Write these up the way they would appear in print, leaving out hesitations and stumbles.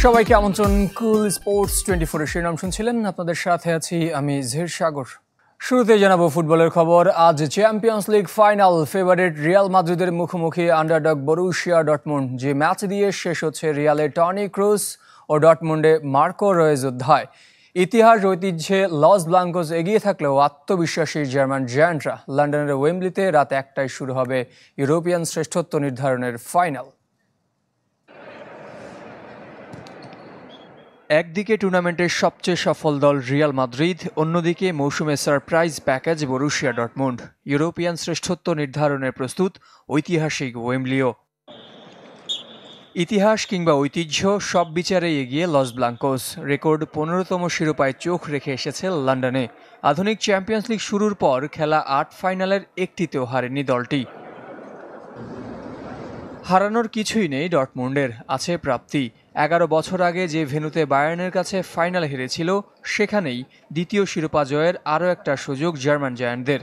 সবাইকে আমন্ত্রণ কুল স্পোর্টস 24 এর শিরোনাম শুনছিলেন। আপনাদের সাথে আছি আমি জহির সাগর। শুরুতে জানাবো ফুটবলের খবর। আজ champions league final, favourite Real মাদ্রিদের মুখোমুখি আন্ডারডগ বরুশিয়া ডর্টমুন্ড। যে ম্যাচ দিয়ে শেষ হচ্ছে রিয়ালে টনি ক্রুস ও ডর্টমুন্ডে মার্কো রয়েজ অধ্যায়। ইতিহাস ঐতিহ্যে লস ব্লাঙ্কোস এগিয়ে থাকলেও আত্মবিশ্বাসী জার্মান জায়ান্টরা। লন্ডনের ওয়েম্বলিতে রাত 1টায় শুরু হবে ইউরোপিয়ান শ্রেষ্ঠত্ব নির্ধারণের ফাইনাল। একদিকে টুর্নামেন্টের সবচেয়ে সফল দল রিয়াল মাদ্রিদ, অন্যদিকে মৌসুমে surprise package Borussia Dortmund. European শ্রেষ্ঠত্ব নির্ধারণের প্রস্তুত ঐতিহাসিক ওয়েম্বলিও। ইতিহাস কিংবা ঐতিহ্য সব বিচারে এগিয়ে লস ব্লাঙ্কোস। রেকর্ড 15তম শিরোপায় চোখ রেখে এসেছে লন্ডনে। আধুনিক চ্যাম্পিয়ন্স লিগ শুরুর পর খেলা 8 ফাইনালের একটিতেও হারেনি দলটি। হারানোর কিছুই নেই ডর্টমুন্ডের, আছে প্রাপ্তি। 11 বছর আগে যে ভেন্যুতে বায়ার্নের কাছে ফাইনাল হেরেছিল, সেখানেই দ্বিতীয় শিরোপা জয়ের আরও একটা সুযোগ জার্মান জায়ান্টদের।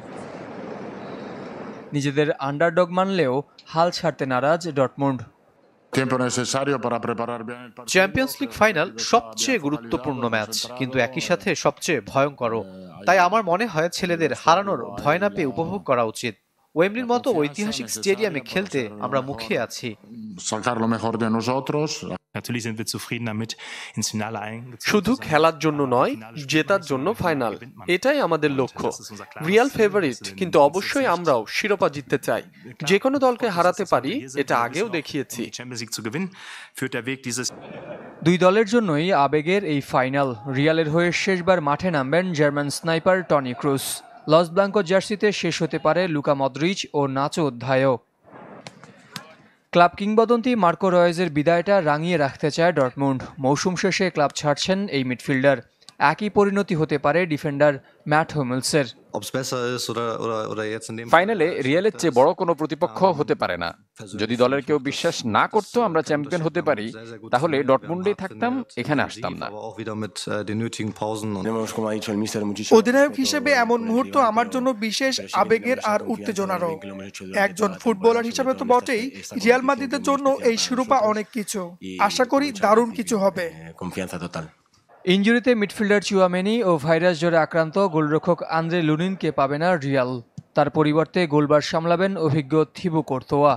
নিজেদের আন্ডারডগ মানলেও হাল ছাড়তে নারাজ ডর্টমুন্ড। চ্যাম্পিয়ন্স লিগ ফাইনাল সবচেয়ে গুরুত্বপূর্ণ ম্যাচ, কিন্তু একই সাথে সবচেয়ে ভয়ঙ্করও। তাই আমার মনে হয় ছেলেদের হারানোর ভয় না পেয়ে উপভোগ করা উচিত। ওয়েম্বলির মতো ঐতিহাসিক স্টেডিয়ামে খেলতে আমরা মুখিয়ে আছি। শুধু খেলার জন্য নয়, জেতার জন্য ফাইনাল, এটাই আমাদের লক্ষ্য। রিয়াল ফেভারিট, কিন্তু অবশ্যই আমরাও শিরোপা জিততে চাই। যে কোনো দলকে হারাতে পারি, এটা আগেও দেখিয়েছি। দুই দলের জন্যই আবেগের এই ফাইনাল। রিয়ালের হয়ে শেষবার মাঠে নামবেন German sniper Toni Kroos. Los Blanco জার্সিতে শেষ হতে পারে লুকা মদ্রিচ ও নাচো অধ্যায়ও। ক্লাব কিংবদন্তি মার্কো রয়েজের বিদায়টা রাঙিয়ে রাখতে চায় ডর্টমুন্ড। মৌসুম শেষে ক্লাব ছাড়ছেন এই মিডফিল্ডার। একই পরিণতি হতে পারে ডিফেন্ডার ম্যাট হুমেলসের। ফাইনালে রিয়ালের চেয়ে বড় কোনো প্রতিপক্ষ হতে পারে না। যদি দলের কেউ বিশ্বাস না করতো আমরা চ্যাম্পিয়ন হতে পারি, তাহলে ডর্টমুন্ডেই থাকতাম, এখানে আসতাম না। অধিনায়ক হিসেবে এমন মুহূর্ত আমার জন্য বিশেষ আবেগের আর উত্তেজনারও। একজন ফুটবলার হিসেবে তো বটেই, রিয়াল মাদ্রিদের জন্য এই শিরোপা অনেক কিছু। আশা করি দারুণ কিছু হবে। ইনজুরিতে মিডফিল্ডার চুয়ামেনি ও ভাইরাস জ্বরে আক্রান্ত গোলরক্ষক আন্দ্রে লুনিনকে পাবে না রিয়াল। তার পরিবর্তে গোলবার সামলাবেন অভিজ্ঞ থিবো কোর্তোয়া।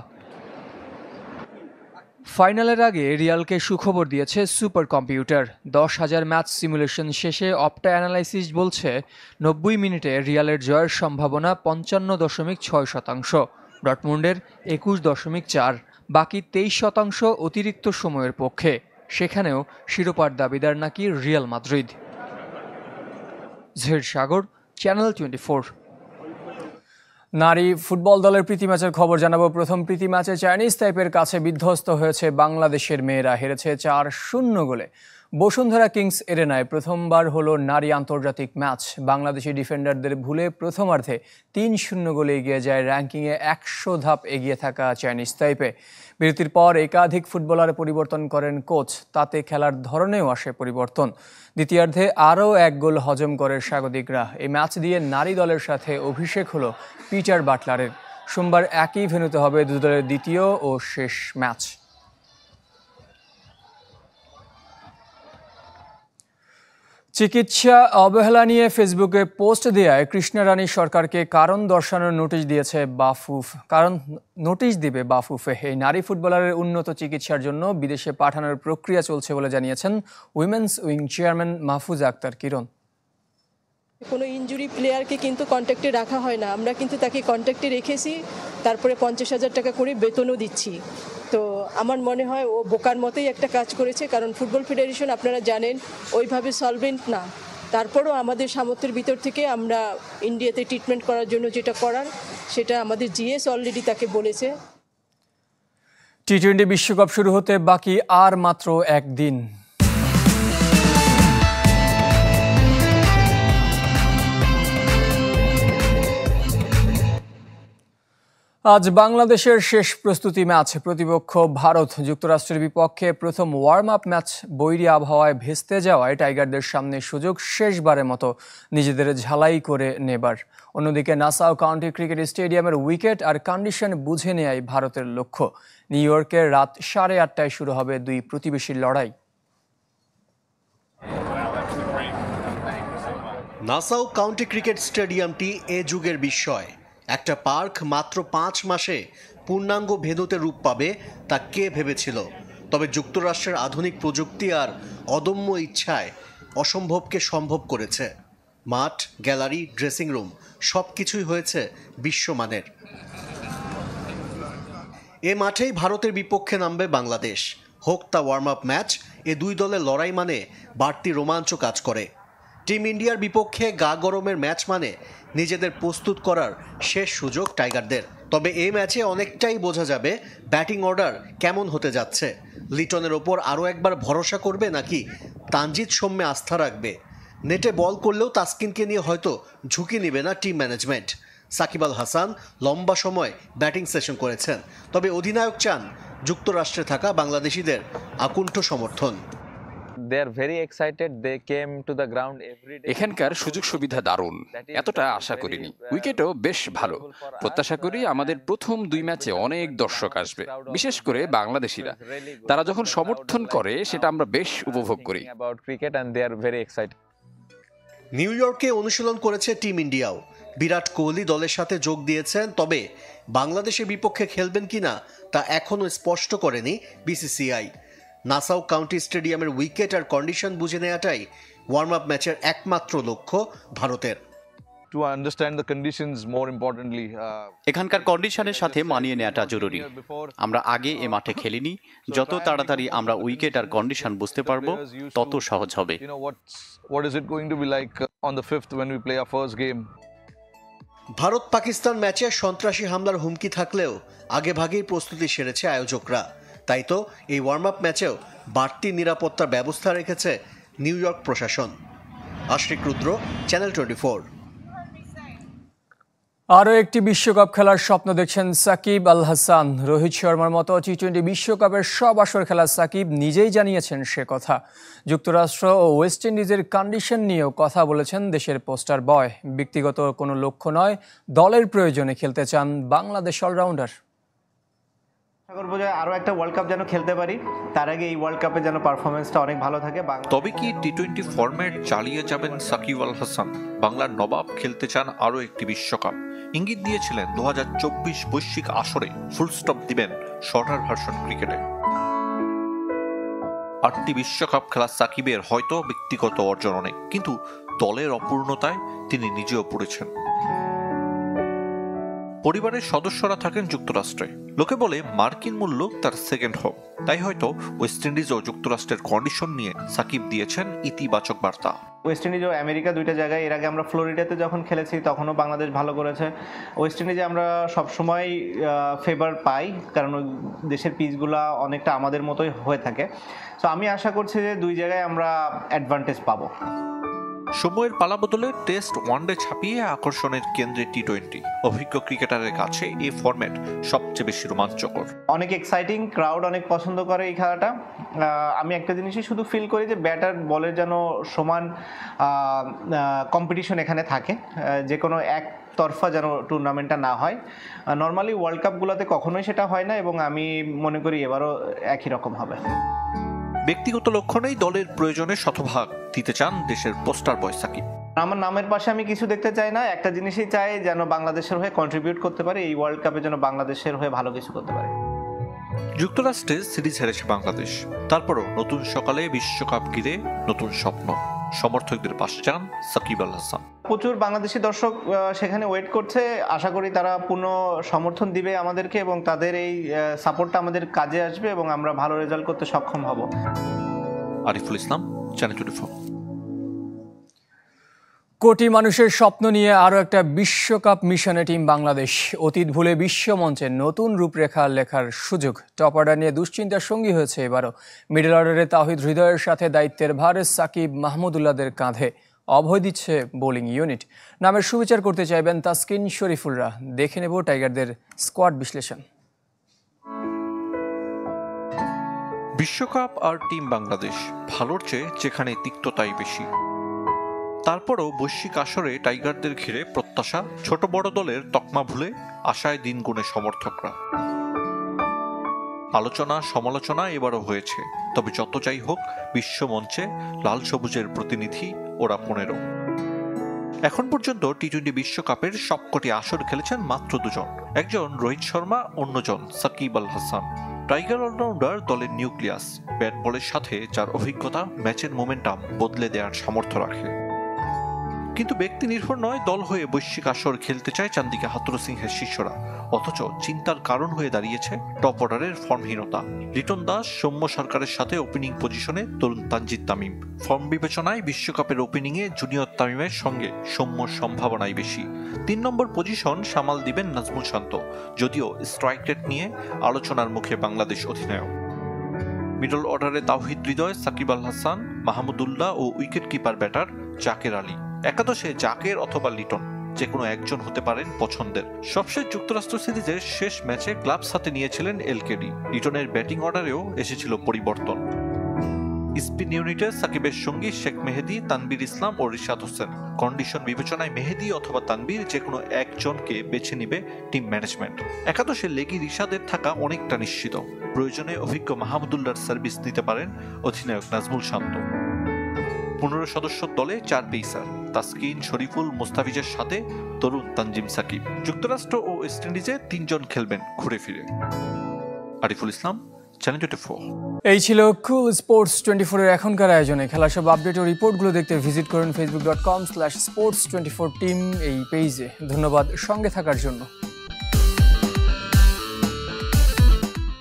ফাইনালের আগে রিয়ালকে সুখবর দিয়েছে সুপার কম্পিউটার। 10,000 ম্যাচ সিমুলেশন শেষে অপটা অ্যানালাইসিস বলছে 90 মিনিটে রিয়ালের জয়ের সম্ভাবনা 55.6%, ডর্টমুন্ডের 21.4, বাকি 23% অতিরিক্ত সময়ের পক্ষে। সেখানেও শিরোপার দাবিদার নাকি রিয়াল মাদ্রিদ। জহির সাগর, চ্যানেল 24। নারী ফুটবল দলের প্রীতি ম্যাচের খবর জানাবো। প্রথম প্রীতি ম্যাচে চাইনিজ তাইপের কাছে বিধ্বস্ত হয়েছে বাংলাদেশের মেয়েরা। হেরেছে 4-0 গোলে। বসুন্ধরা কিংস এরেনায় প্রথমবার হলো নারী আন্তর্জাতিক ম্যাচ। বাংলাদেশি ডিফেন্ডারদের ভুলে প্রথমার্ধে 3-0 গোলে এগিয়ে যায় র্যাঙ্কিংয়ে 100 ধাপ এগিয়ে থাকা চাইনিজ তাইপে। বিরতির পর একাধিক ফুটবলার পরিবর্তন করেন কোচ, তাতে খেলার ধরনেও আসে পরিবর্তন। দ্বিতীয়ার্ধে আরও 1 গোল হজম করে স্বাগতিকরা। এই ম্যাচ দিয়ে নারী দলের সাথে অভিষেক হলো পিটার বাটলারের। সোমবার একই ভেন্যুতে হবে দুই দলের দ্বিতীয় ও শেষ ম্যাচ। চিকিৎসা অবহেলা নিয়ে ফেসবুকে পোস্ট দেওয়ায় কৃষ্ণা রানী সরকারকে কারণ দর্শানোর নোটিশ দিয়েছে বাফুফ। নোটিশ দিবে বাফুফে। এই নারী ফুটবলারের উন্নত চিকিৎসার জন্য বিদেশে পাঠানোর প্রক্রিয়া চলছে বলে জানিয়েছেন women's wing chairman Mahfuza Akter Kiron. কোনো ইনজুরি প্লেয়ারকে কিন্তু কন্ট্যাক্টে রাখা হয় না, আমরা কিন্তু তাকে কন্ট্যাক্টে রেখেছি, তারপরে 50,000 টাকা করে বেতনও দিচ্ছি। তো আমার মনে হয় ও বোকার মতোই একটা কাজ করেছে, কারণ ফুটবল ফেডারেশন আপনারা জানেন ওইভাবে সলভেন্ট না। তারপরও আমাদের সামর্থ্যের ভিতর থেকে আমরা ইন্ডিয়াতে ট্রিটমেন্ট করার জন্য যেটা করার, সেটা আমাদের জিএস অলরেডি তাকে বলেছে। টি-20 বিশ্বকাপ শুরু হতে বাকি আর মাত্র 1 দিন। আজ বাংলাদেশের শেষ প্রস্তুতি ম্যাচ। প্রতিপক্ষ ভারত। যুক্তরাষ্ট্রের বিপক্ষে প্রথম ওয়ার্ম আপ ম্যাচ বৈরী আবহাওয়ায় ভেস্তে যাওয়ায় টাইগারদের সামনে সুযোগ শেষবারের মতো নিজেদের ঝালাই করে নেবার। অন্যদিকে নাসাউ কাউন্টি ক্রিকেট স্টেডিয়ামের উইকেট আর কন্ডিশন বুঝে নেয়াই ভারতের লক্ষ্য। নিউ ইয়র্কের রাত 8:30টায় শুরু হবে দুই প্রতিবেশীর লড়াই। নাসাউ কাউন্টি ক্রিকেট স্টেডিয়ামটি এ যুগের বিস্ময়। একটা পার্ক মাত্র 5 মাসে পূর্ণাঙ্গ ভেন্যুতে রূপ পাবে তা কে ভেবেছিল? তবে যুক্তরাষ্ট্রের আধুনিক প্রযুক্তি আর অদম্য ইচ্ছায় অসম্ভবকে সম্ভব করেছে। মাঠ, গ্যালারি, ড্রেসিং রুম সবকিছুই হয়েছে বিশ্বমানের। এ মাঠেই ভারতের বিপক্ষে নামবে বাংলাদেশ। হোক তা ওয়ার্ম আপ ম্যাচ, এ দুই দলের লড়াই মানে বাড়তি রোমাঞ্চ কাজ করে। টিম ইন্ডিয়ার বিপক্ষে গা গরমের ম্যাচ মানে নিজেদের প্রস্তুত করার শেষ সুযোগ টাইগারদের। তবে এই ম্যাচে অনেকটাই বোঝা যাবে ব্যাটিং অর্ডার কেমন হতে যাচ্ছে। লিটনের ওপর আরও একবার ভরসা করবে নাকি তানজিদ সৌম্যে আস্থা রাখবে? নেটে বল করলেও তাসকিনকে নিয়ে হয়তো ঝুঁকি নেবে না টিম ম্যানেজমেন্ট। সাকিব আল হাসান লম্বা সময় ব্যাটিং সেশন করেছেন, তবে অধিনায়ক চান যুক্তরাষ্ট্রে থাকা বাংলাদেশিদের আকুণ্ঠ সমর্থন। এখানকার সুযোগ সুবিধা দারুণ, এতটা আশা করিনি। উইকেটও বেশ ভালো। প্রত্যাশা করি আমাদের প্রথম 2 ম্যাচে অনেক দর্শক আসবে, বিশেষ করে বাংলাদেশিরা। তারা যখন সমর্থন করে সেটা আমরা বেশ উপভোগ করি। নিউ ইয়র্কে অনুশীলন করেছে টিম ইন্ডিয়াও। বিরাট কোহলি দলের সাথে যোগ দিয়েছেন, তবে বাংলাদেশের বিপক্ষে খেলবেন কিনা তা এখনও স্পষ্ট করেনি বিসিসিআই। নাসাউ কাউন্টি স্টেডিয়ামের উইকেট আর কন্ডিশন বুঝে নেওয়াটাই ওয়ার্ম আপ ম্যাচের একমাত্র লক্ষ্য ভারতের। এখানকার কন্ডিশনের সাথে মানিয়ে নেওয়াটা জরুরি। আমরা আগে এ মাঠে খেলিনি। যত তাড়াতাড়ি আমরা উইকেট আর কন্ডিশন বুঝতে পারবো তত সহজ হবে। ভারত পাকিস্তান ম্যাচে সন্ত্রাসী হামলার হুমকি থাকলেও আগেভাগেই প্রস্তুতি সেরেছে আয়োজকরা। তাই তো এই ওয়ার্ম আপ ম্যাচেও বাড়তি নিরাপত্তার ব্যবস্থা রেখেছে নিউ ইয়র্ক প্রশাসন। আশরিক রুদ্র, চ্যানেল 24। আরও একটি বিশ্বকাপ খেলার স্বপ্ন দেখছেন সাকিব আল হাসান। রোহিত শর্মার মতো টি-20 বিশ্বকাপের সব আসর খেলা সাকিব নিজেই জানিয়েছেন সে কথা। যুক্তরাষ্ট্র ও ওয়েস্ট ইন্ডিজের কন্ডিশন নিয়েও কথা বলেছেন দেশের পোস্টার বয়। ব্যক্তিগত কোনো লক্ষ্য নয়, দলের প্রয়োজনে খেলতে চান বাংলাদেশ অলরাউন্ডার। আশা করব যে আরও একটা ওয়ার্ল্ড কাপ যেন খেলতে পারি, তার আগে এই ওয়ার্ল্ড কাপে যেন পারফরমেন্সটা অনেক ভালো থাকে। তবে কি টি-20 ফরম্যাট চালিয়ে যাবেন সাকিব আল হাসান? বাংলার নবাব খেলতে চান আরও একটি বিশ্বকাপ। ইঙ্গিত দিয়েছিলেন 2024 বৈশ্বিক আসরে ফুল স্টপ দিবেন শর্টার ভার্সন ক্রিকেটে। 8টি বিশ্বকাপ খেলা সাকিবের হয়তো ব্যক্তিগত অর্জন অনেক, কিন্তু দলের অপূর্ণতায় তিনি নিজেও পড়েছেন। পরিবারের সদস্যরা থাকেন যুক্তরাষ্ট্রে। লোকে বলে মার্কিন মূল্য তার সেকেন্ড হোম। তাই হয়তো ওয়েস্ট ইন্ডিজ ও যুক্তরাষ্ট্রের কন্ডিশন নিয়ে সাকিব দিয়েছেন ইতিবাচক বার্তা। ওয়েস্ট ইন্ডিজ ও আমেরিকা দুইটা জায়গায়, এর আগে আমরা ফ্লোরিডাতে যখন খেলেছি তখনও বাংলাদেশ ভালো করেছে। ওয়েস্ট ইন্ডিজে আমরা সবসময় ফেভার পাই, কারণ ওই দেশের পিচগুলো অনেকটা আমাদের মতোই হয়ে থাকে। তো আমি আশা করছি যে দুই জায়গায় আমরা অ্যাডভান্টেজ পাবো। সময়ের পালাবদলে টেস্ট ওয়ানডে ছাপিয়ে আকর্ষণের কেন্দ্রে টি-20। অভিজ্ঞ ক্রিকেটারের কাছে এই ফরম্যাট সবচেয়ে বেশি রোমাঞ্চকর। অনেক এক্সাইটিং, ক্রাউড অনেক পছন্দ করে এই খেলাটা। আমি একটা জিনিসই শুধু ফিল করি যে ব্যাটার বলের যেন সমান কম্পিটিশন এখানে থাকে, যে কোনো একতরফা যেন টুর্নামেন্টটা না হয়। নর্মালি ওয়ার্ল্ড কাপগুলোতে কখনোই সেটা হয় না, এবং আমি মনে করি এবারও একই রকম হবে। ব্যক্তিগত লক্ষ্য নেই, দলের প্রয়োজনে শতভাগ দিতে চান দেশের পোস্টার বয় সাকিব। আমার নামের পাশে আমি কিছু দেখতে চাই না, একটা জিনিসই চাই যেন বাংলাদেশের হয়ে কন্ট্রিবিউট করতে পারে, এই ওয়ার্ল্ড কাপে যেন বাংলাদেশের হয়ে ভালো কিছু করতে পারে। যুক্তরাষ্ট্রে সিরিজ হেরেছে বাংলাদেশ, তারপরও নতুন সকালে বিশ্বকাপ ঘিরে নতুন স্বপ্ন। সমর্থকদের পাশে যান সাকিব আল হাসান। প্রচুর বাংলাদেশি দর্শক সেখানে ওয়েট করছে। আশা করি তারা পূর্ণ সমর্থন দিবে আমাদেরকে, এবং তাদের এই সাপোর্টটা আমাদের কাজে আসবে এবং আমরা ভালো রেজাল্ট করতে সক্ষম হব। আরিফুল ইসলাম, চ্যানেল 24। কোটি মানুষের স্বপ্ন নিয়ে আরও একটা বিশ্বকাপ মিশনে টিম বাংলাদেশ। অতীত ভুলে বিশ্বমঞ্চে নতুন রূপরেখা লেখার সুযোগ। টপ অর্ডার নিয়ে দুশ্চিন্তার সঙ্গী হয়েছে এবারও। মিডল অর্ডারে তাওহিদ হৃদয়ের সাথে দায়িত্বের ভার সাকিব মাহমুদুল্লাহদের কাঁধে। অভয় দিচ্ছে বোলিং ইউনিট। নামের সুবিচার করতে চাইবেন তাসকিন, শরীফুলরা। দেখে নেব টাইগারদের স্কোয়াড বিশ্লেষণ। বিশ্বকাপ আর টিম বাংলাদেশ, ভালোর চেয়ে যেখানে তিক্ততাই বেশি। তারপরও বৈশ্বিক আসরে টাইগারদের ঘিরে প্রত্যাশা, ছোট বড় দলের তকমা ভুলে আশায় দিন গুণে সমর্থকরা। আলোচনা সমালোচনা এবারও হয়েছে, তবে যত যাই হোক বিশ্বমঞ্চে লাল সবুজের প্রতিনিধি ওরা 15। এখন পর্যন্ত টি-20 বিশ্বকাপের সবকটি আসর খেলেছেন মাত্র দুজন, একজন রোহিত শর্মা, অন্যজন সাকিব আল হাসান। টাইগার অলরাউন্ডার দলের নিউক্লিয়াস, ব্যাট বলের সাথে যার অভিজ্ঞতা ম্যাচের মোমেন্টাম বদলে দেওয়ার সামর্থ্য রাখে। কিন্তু ব্যক্তি নির্ভর নয়, দল হয়ে বৈশ্বিক আসর খেলতে চায় চান্দিকা হাথুরুসিংহের শিষ্যরা। অথচ চিন্তার কারণ হয়ে দাঁড়িয়েছে টপ অর্ডারের ফর্মহীনতা। লিটন দাস, সৌম্য সরকারের সাথে ওপেনিং পজিশনে তরুণ তানজিদ তামিম। ফর্ম বিবেচনায় বিশ্বকাপের ওপেনিংয়ে জুনিয়র তামিমের সঙ্গে সৌম্যর সম্ভাবনাই বেশি। 3 নম্বর পজিশন সামাল দিবেন নাজমুল শান্ত, যদিও স্ট্রাইক রেট নিয়ে আলোচনার মুখে বাংলাদেশ অধিনায়ক। মিডল অর্ডারে তাওহিদ হৃদয়, সাকিব আল হাসান, মাহমুদুল্লাহ ও wicket keeper batter Jaker Ali. একাদশে জাকের অথবা লিটন, যে কোনো একজন হতে পারেন পছন্দের। সবশেষ যুক্তরাষ্ট্র সিরিজের শেষ ম্যাচে ক্লাবস হাতে নিয়েছিলেন এলকেডি। লিটনের ব্যাটিং অর্ডারেও এসেছিল পরিবর্তন। স্পিন ইউনিটে সাকিবের সঙ্গী শেখ মেহেদী, তানবীর ইসলাম ও রিশাদ হোসেন। কন্ডিশন বিবেচনায় মেহেদী অথবা তানবীর যে কোনো একজনকে বেছে নিবে টিম ম্যানেজমেন্ট। একাদশে লেগি রিশাদের থাকা অনেকটা নিশ্চিত। প্রয়োজনে অভিজ্ঞ মাহমুদুল্লাহর সার্ভিস নিতে পারেন অধিনায়ক নাজমুল শান্ত। 15 সদস্য দলে 4 পেসার, তাসকিন, শরীফুল, মুস্তাফিজের সাথে তরুণ তানজিম সাকিব। যুক্তরাষ্ট্র ও ওয়েস্ট ইন্ডিজে 3 জন খেলবেন ঘুরে ফিরে। আরিফুল ইসলাম, চ্যানেল 24। এই ছিল কুল স্পোর্টস 24 এর এখনকার আয়োজনে। খেলার সব আপডেট ও রিপোর্টগুলো দেখতে ভিজিট করুন facebook.com/sports24team এই পেজে। ধন্যবাদ সঙ্গে থাকার জন্য।